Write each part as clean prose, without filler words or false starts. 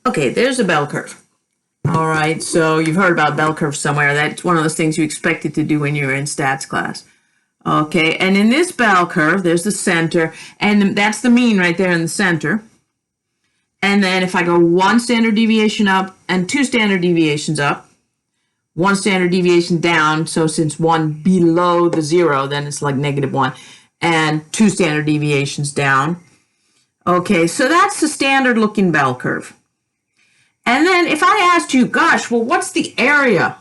Okay, there's a bell curve. All right, so you've heard about bell curve somewhere. That's one of those things you expected to do when you were in stats class. Okay, and in this bell curve, there's the center, and that's the mean right there in the center. And then if I go 1 standard deviation up and 2 standard deviations up, 1 standard deviation down, so since 1 below the 0, then it's like -1, and 2 standard deviations down. Okay, so that's the standard looking bell curve. And then if I asked you, gosh, well, what's the area?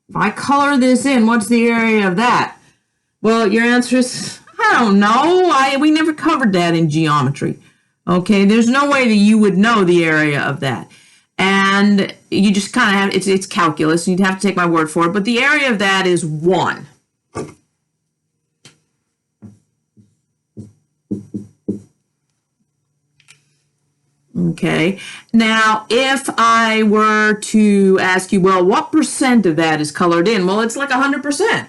If I color this in, what's the area of that? Well, your answer is, I don't know. We never covered that in geometry. Okay, there's no way that you would know the area of that. And you just kind of have, it's calculus, and you'd have to take my word for it, but the area of that is 1. Okay, now if I were to ask you, well, what percent of that is colored in? Well, it's like 100%.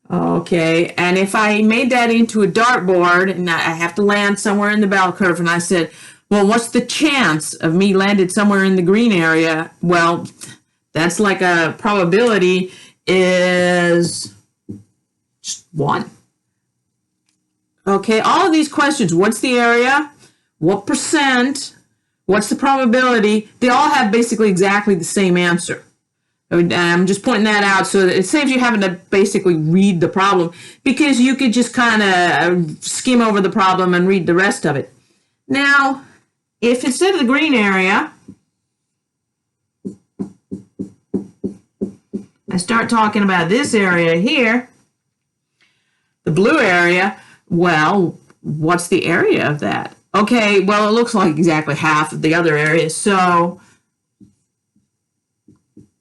Okay, and if I made that into a dartboard and I have to land somewhere in the bell curve, and I said, well, what's the chance of me landed somewhere in the green area? Well, that's like a probability is just 1. Okay, all of these questions, what's the area? What percent? What's the probability? They all have basically exactly the same answer. I'm just pointing that out so that it saves you having to basically read the problem, because you could just kind of skim over the problem and read the rest of it. Now, if instead of the green area, I start talking about this area here, the blue area, well, what's the area of that? Okay, well, it looks like exactly half of the other area, so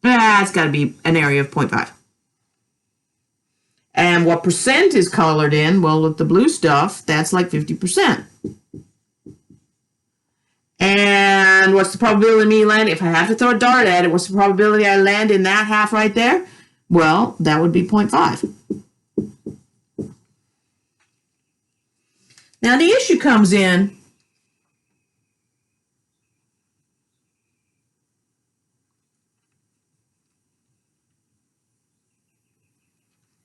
it's got to be an area of 0.5. And what percent is colored in? Well, with the blue stuff, that's like 50%. And what's the probability of me landing? If I have to throw a dart at it, what's the probability I land in that half right there? Well, that would be 0.5. Now the issue comes in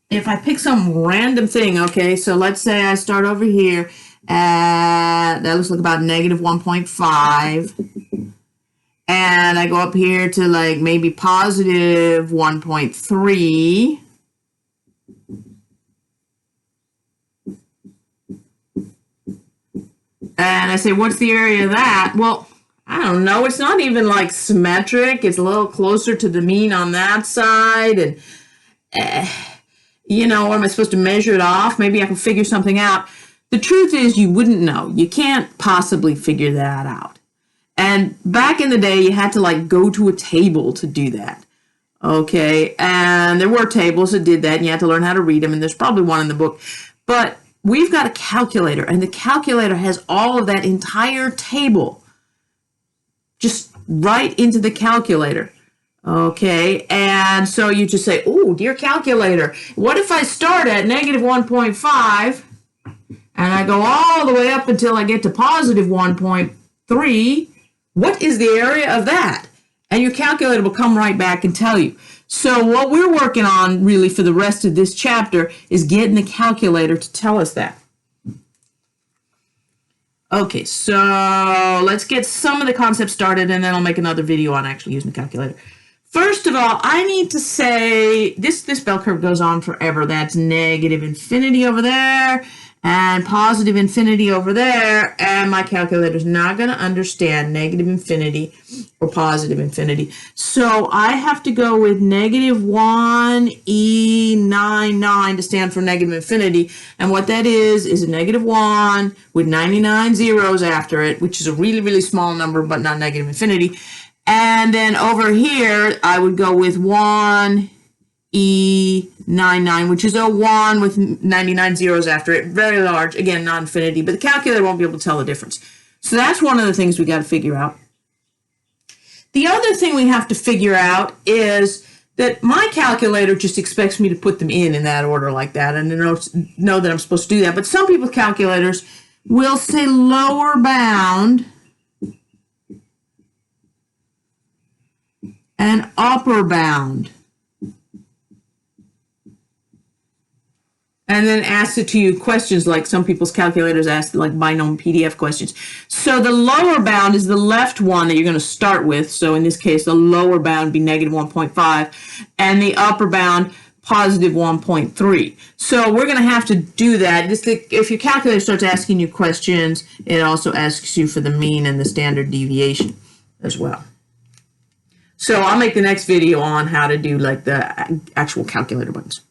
if I pick some random thing. Okay, so let's say I start over here at, that looks like about -1.5, and I go up here to like maybe +1.3, and I say, what's the area of that? Well, I don't know. It's not even like symmetric. It's a little closer to the mean on that side, and you know, what am I supposed to measure it off? Maybe I can figure something out. The truth is, you wouldn't know. You can't possibly figure that out. And back in the day, you had to like go to a table to do that. Okay, and there were tables that did that, and you had to learn how to read them, and there's probably one in the book. But we've got a calculator, and the calculator has all of that entire table just right into the calculator. Okay, and so you just say, oh, dear calculator, what if I start at -1.5 and I go all the way up until I get to +1.3? What is the area of that? And your calculator will come right back and tell you. So what we're working on really for the rest of this chapter is getting the calculator to tell us that. Okay, so let's get some of the concepts started, and then I'll make another video on actually using the calculator. First of all, I need to say this bell curve goes on forever. That's -infinity over there and +infinity over there, and my calculator's not going to understand -infinity or +infinity. So I have to go with -1e99 to stand for -infinity, and what that is a -1 with 99 zeros after it, which is a really, really small number, but not -infinity. And then over here, I would go with 1e99, which is a 1 with 99 zeros after it. Very large. Again, not infinity, but the calculator won't be able to tell the difference. So that's one of the things we got to figure out. The other thing we have to figure out is that my calculator just expects me to put them in that order like that, and know that I'm supposed to do that. But some people's calculators will say lower bound and upper bound, and then asks it to you questions like some people's calculators ask like binomial PDF questions. So the lower bound is the left one that you're going to start with. So in this case, the lower bound would be negative 1.5 and the upper bound positive 1.3. So we're going to have to do that. If your calculator starts asking you questions, it also asks you for the mean and the standard deviation as well. So I'll make the next video on how to do like the actual calculator buttons.